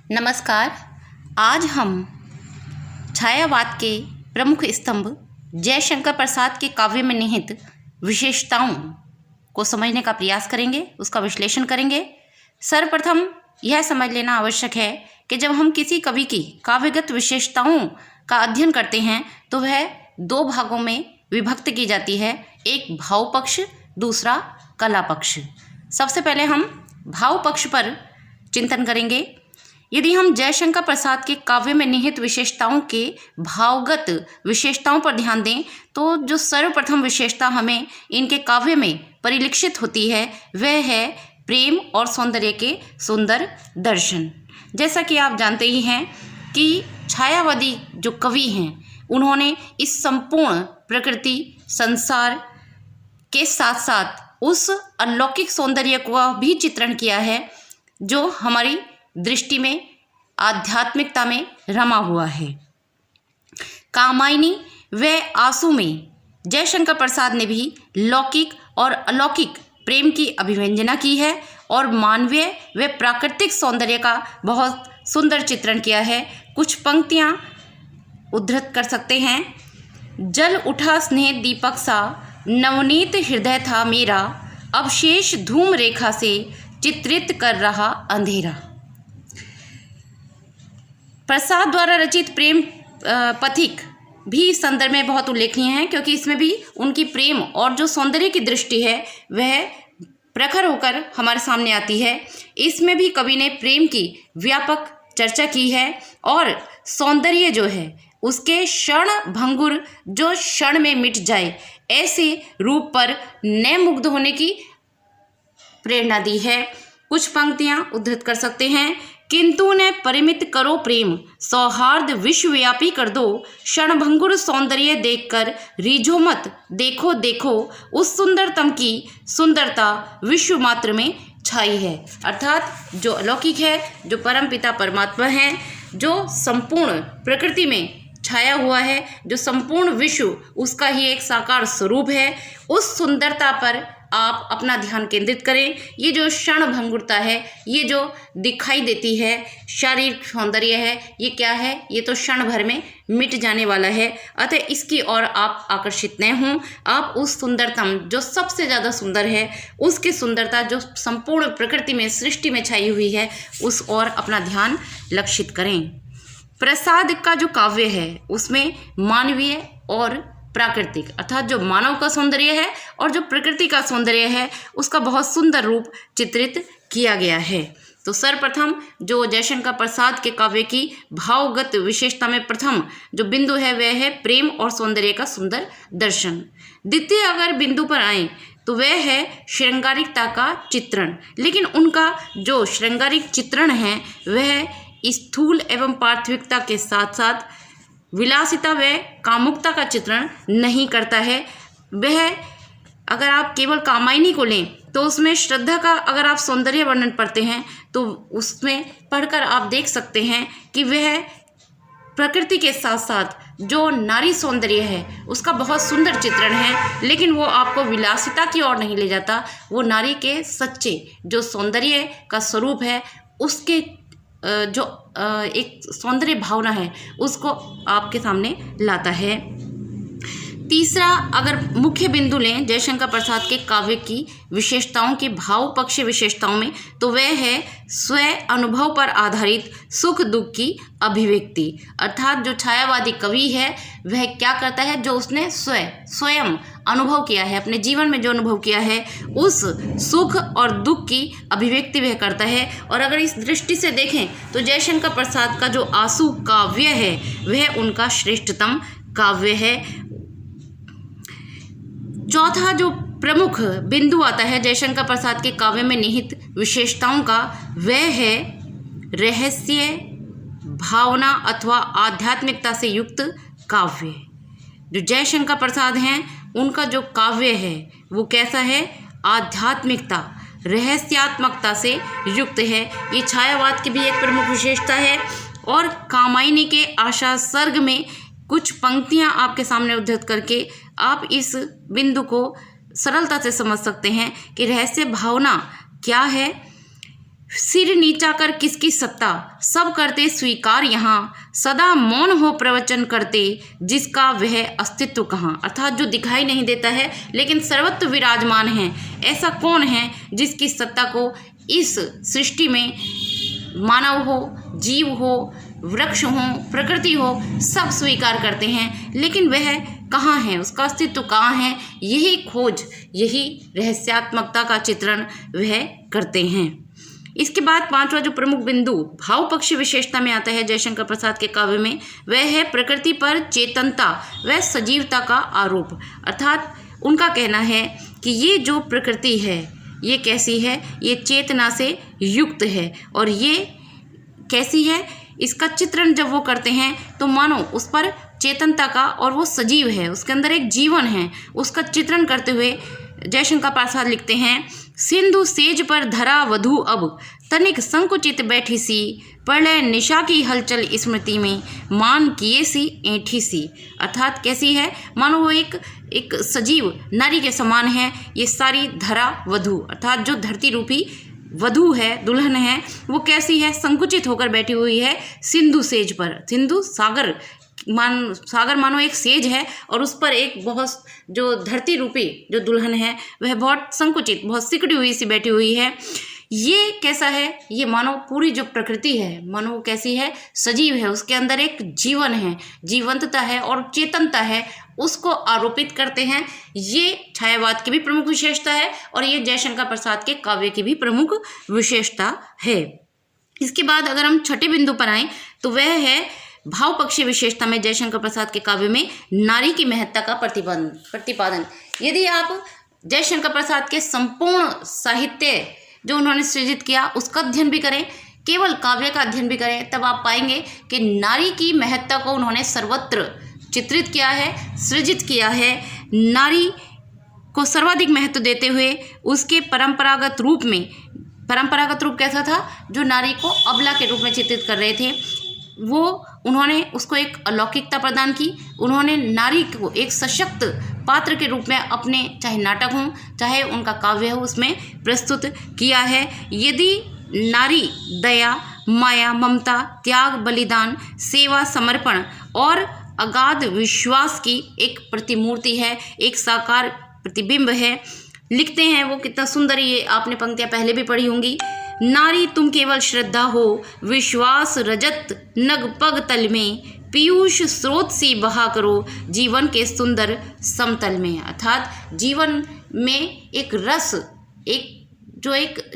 नमस्कार। आज हम छायावाद के प्रमुख स्तंभ जयशंकर प्रसाद के काव्य में निहित विशेषताओं को समझने का प्रयास करेंगे, उसका विश्लेषण करेंगे। सर्वप्रथम यह समझ लेना आवश्यक है कि जब हम किसी कवि की काव्यगत विशेषताओं का अध्ययन करते हैं तो वह दो भागों में विभक्त की जाती है, एक भाव पक्ष, दूसरा कला पक्ष। सबसे पहले हम भाव पक्ष पर चिंतन करेंगे। यदि हम जयशंकर प्रसाद के काव्य में निहित विशेषताओं के भावगत विशेषताओं पर ध्यान दें तो जो सर्वप्रथम विशेषता हमें इनके काव्य में परिलक्षित होती है वह है प्रेम और सौंदर्य के सुंदर दर्शन। जैसा कि आप जानते ही हैं कि छायावादी जो कवि हैं उन्होंने इस संपूर्ण प्रकृति संसार के साथ साथ उस अलौकिक सौंदर्य का भी चित्रण किया है जो हमारी दृष्टि में आध्यात्मिकता में रमा हुआ है। कामायनी व आंसू में जयशंकर प्रसाद ने भी लौकिक और अलौकिक प्रेम की अभिव्यंजना की है और मानवीय व प्राकृतिक सौंदर्य का बहुत सुंदर चित्रण किया है। कुछ पंक्तियाँ उद्धृत कर सकते हैं। जल उठा स्नेह दीपक सा, नवनीत हृदय था मेरा, अवशेष धूम रेखा से चित्रित कर रहा अंधेरा। प्रसाद द्वारा रचित प्रेम पथिक भी इस संदर्भ में बहुत उल्लेखनीय है क्योंकि इसमें भी उनकी प्रेम और जो सौंदर्य की दृष्टि है वह प्रखर होकर हमारे सामने आती है। इसमें भी कवि ने प्रेम की व्यापक चर्चा की है और सौंदर्य जो है उसके क्षण भंगुर जो क्षण में मिट जाए ऐसे रूप पर नए मुग्ध होने की प्रेरणा दी है। कुछ पंक्तियां उद्धृत कर सकते हैं। किंतु ने परिमित करो प्रेम, सौहार्द विश्वव्यापी कर दो, क्षणभंगुर सौंदर्य देखकर रीझो मत, देखो देखो उस सुंदरतम की सुंदरता विश्व मात्र में छाई है। अर्थात जो अलौकिक है, जो परमपिता परमात्मा है, जो संपूर्ण प्रकृति में छाया हुआ है, जो संपूर्ण विश्व उसका ही एक साकार स्वरूप है, उस सुंदरता पर आप अपना ध्यान केंद्रित करें। ये जो क्षण भंगुरता है, ये जो दिखाई देती है शारीरिक सौंदर्य है, ये क्या है? ये तो क्षण भर में मिट जाने वाला है। अतः इसकी ओर आप आकर्षित न हों। आप उस सुंदरतम जो सबसे ज़्यादा सुंदर है, उसकी सुंदरता जो संपूर्ण प्रकृति में सृष्टि में छाई हुई है, उस ओर अपना ध्यान लक्षित करें। प्रसाद का जो काव्य है उसमें मानवीय और प्राकृतिक अर्थात जो मानव का सौंदर्य है और जो प्रकृति का सौंदर्य है उसका बहुत सुंदर रूप चित्रित किया गया है। तो सर्वप्रथम जो जयशंकर प्रसाद के काव्य की भावगत विशेषता में प्रथम जो बिंदु है वह है प्रेम और सौंदर्य का सुंदर दर्शन। द्वितीय अगर बिंदु पर आए तो वह है श्रृंगारिकता का चित्रण। लेकिन उनका जो श्रृंगारिक चित्रण है वह स्थूल एवं पार्थिविकता के साथ साथ विलासिता व कामुकता का चित्रण नहीं करता है। वह अगर आप केवल कामायनी को लें तो उसमें श्रद्धा का अगर आप सौंदर्य वर्णन पढ़ते हैं तो उसमें पढ़कर आप देख सकते हैं कि वह प्रकृति के साथ साथ जो नारी सौंदर्य है उसका बहुत सुंदर चित्रण है, लेकिन वो आपको विलासिता की ओर नहीं ले जाता। वो नारी के सच्चे जो सौंदर्य का स्वरूप है उसके जो एक सौंदर्य भावना है उसको आपके सामने लाता है। तीसरा अगर मुख्य बिंदु लें जयशंकर प्रसाद के काव्य की विशेषताओं की भाव पक्ष विशेषताओं में तो वह है स्व अनुभव पर आधारित सुख दुख की अभिव्यक्ति। अर्थात जो छायावादी कवि है वह क्या करता है, जो उसने स्वयं अनुभव किया है, अपने जीवन में जो अनुभव किया है उस सुख और दुख की अभिव्यक्ति वह करता है। और अगर इस दृष्टि से देखें तो जयशंकर प्रसाद का जो आंसू काव्य है वह उनका श्रेष्ठतम काव्य है। चौथा जो प्रमुख बिंदु आता है जयशंकर प्रसाद के काव्य में निहित विशेषताओं का वह है रहस्य भावना अथवा आध्यात्मिकता से युक्त काव्य। जो जयशंकर प्रसाद हैं उनका जो काव्य है वो कैसा है, आध्यात्मिकता रहस्यात्मकता से युक्त है। ये छायावाद की भी एक प्रमुख विशेषता है। और कामायनी के आशा सर्ग में कुछ पंक्तियां आपके सामने उद्धृत करके आप इस बिंदु को सरलता से समझ सकते हैं कि रहस्य भावना क्या है। सिर नीचा कर किसकी सत्ता, सब करते स्वीकार यहाँ, सदा मौन हो प्रवचन करते, जिसका वह अस्तित्व कहाँ। अर्थात जो दिखाई नहीं देता है लेकिन सर्वत्र विराजमान है, ऐसा कौन है जिसकी सत्ता को इस सृष्टि में मानव हो, जीव हो, वृक्ष हो, प्रकृति हो, सब स्वीकार करते हैं, लेकिन वह कहाँ है, उसका अस्तित्व कहाँ है। यही खोज, यही रहस्यात्मकता का चित्रण वह करते हैं। इसके बाद पांचवा जो प्रमुख बिंदु भाव पक्षी विशेषता में आता है जयशंकर प्रसाद के काव्य में, वह है प्रकृति पर चेतनता व सजीवता का आरोप। अर्थात उनका कहना है कि ये जो प्रकृति है ये कैसी है, ये चेतना से युक्त है, और ये कैसी है, इसका चित्रण जब वो करते हैं तो मानो उस पर चेतनता का, और वो सजीव है, उसके अंदर एक जीवन है, उसका चित्रण करते हुए जयशंकर प्रसाद लिखते हैं, सिंधु सेज पर धरा वधु अब, तनिक संकुचित बैठी सी, प्रलय निशा की हलचल स्मृति में, मान किए सी ऐठी सी। अर्थात कैसी है, मानो वो एक सजीव नारी के समान है। ये सारी धरा वधु, अर्थात जो धरती रूपी वधु है, दुल्हन है, वो कैसी है, संकुचित होकर बैठी हुई है सिंधु सेज पर। सिंधु सागर मानो एक सेज है, और उस पर एक बहुत जो धरती रूपी जो दुल्हन है वह बहुत संकुचित, बहुत सिकड़ी हुई सी बैठी हुई है। ये कैसा है, ये मानो पूरी जो प्रकृति है, मानो कैसी है, सजीव है, उसके अंदर एक जीवन है, जीवंतता है और चेतनता है, उसको आरोपित करते हैं। ये छायावाद की भी प्रमुख विशेषता है और ये जयशंकर प्रसाद के काव्य की भी प्रमुख विशेषता है। इसके बाद अगर हम छठे बिंदु पर आएँ तो वह है भाव पक्षी विशेषता में जयशंकर प्रसाद के काव्य में नारी की महत्ता का प्रतिपादन। यदि आप जयशंकर प्रसाद के संपूर्ण साहित्य जो उन्होंने सृजित किया उसका अध्ययन भी करें, केवल काव्य का अध्ययन भी करें, तब आप पाएंगे कि नारी की महत्ता को उन्होंने सर्वत्र चित्रित किया है, सृजित किया है। नारी को सर्वाधिक महत्व देते हुए उसके परंपरागत रूप कैसा था, जो नारी को अबला के रूप में चित्रित कर रहे थे, वो उन्होंने उसको एक अलौकिकता प्रदान की। उन्होंने नारी को एक सशक्त पात्र के रूप में अपने चाहे नाटक हो चाहे उनका काव्य हो उसमें प्रस्तुत किया है। यदि नारी दया, माया, ममता, त्याग, बलिदान, सेवा, समर्पण और अगाध विश्वास की एक प्रतिमूर्ति है, एक साकार प्रतिबिंब है। लिखते हैं वो कितना सुंदर, ये आपने पंक्तियाँ पहले भी पढ़ी होंगी। नारी तुम केवल श्रद्धा हो, विश्वास रजत नग पग तल में, पीयूष स्रोत सी बहा करो जीवन के सुंदर समतल में। अर्थात जीवन में एक रस, एक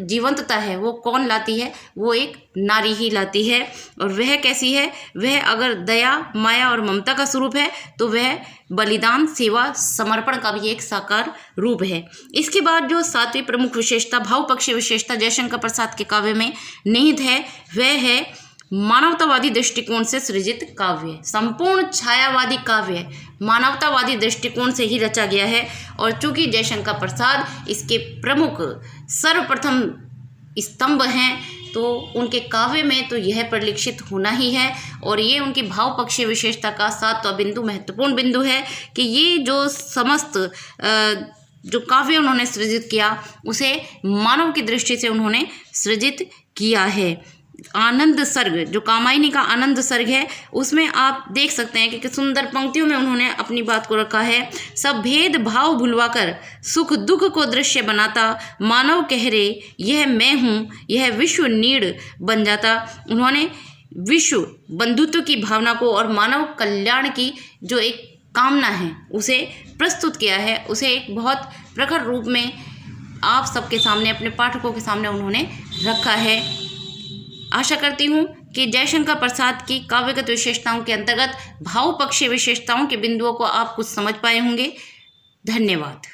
जीवंतता है, वो कौन लाती है, वो एक नारी ही लाती है। और वह कैसी है, वह अगर दया, माया और ममता का स्वरूप है तो वह बलिदान, सेवा, समर्पण का भी एक साकार रूप है। इसके बाद जो सातवीं प्रमुख विशेषता, भाव पक्षी विशेषता जयशंकर प्रसाद के काव्य में निहित है, वह है मानवतावादी दृष्टिकोण से सृजित काव्य। संपूर्ण छायावादी काव्य मानवतावादी दृष्टिकोण से ही रचा गया है, और चूंकि जयशंकर प्रसाद इसके प्रमुख सर्वप्रथम स्तंभ हैं तो उनके काव्य में तो यह परिलक्षित होना ही है। और ये उनकी भाव पक्षी विशेषता का सातवां बिंदु महत्वपूर्ण बिंदु है कि ये जो समस्त जो काव्य उन्होंने सृजित किया उसे मानव की दृष्टि से उन्होंने सृजित किया है। आनंद सर्ग, जो कामायनी का आनंद सर्ग है, उसमें आप देख सकते हैं कि सुंदर पंक्तियों में उन्होंने अपनी बात को रखा है। सब भेद भाव भुलवाकर सुख दुख को दृश्य बनाता, मानव कह रे यह मैं हूँ, यह विश्व नीड़ बन जाता। उन्होंने विश्व बंधुत्व की भावना को और मानव कल्याण की जो एक कामना है उसे प्रस्तुत किया है, उसे एक बहुत प्रखर रूप में आप सबके सामने, अपने पाठकों के सामने उन्होंने रखा है। आशा करती हूँ कि जयशंकर प्रसाद की काव्यगत विशेषताओं के अंतर्गत भाव पक्षी विशेषताओं के बिंदुओं को आप कुछ समझ पाए होंगे। धन्यवाद।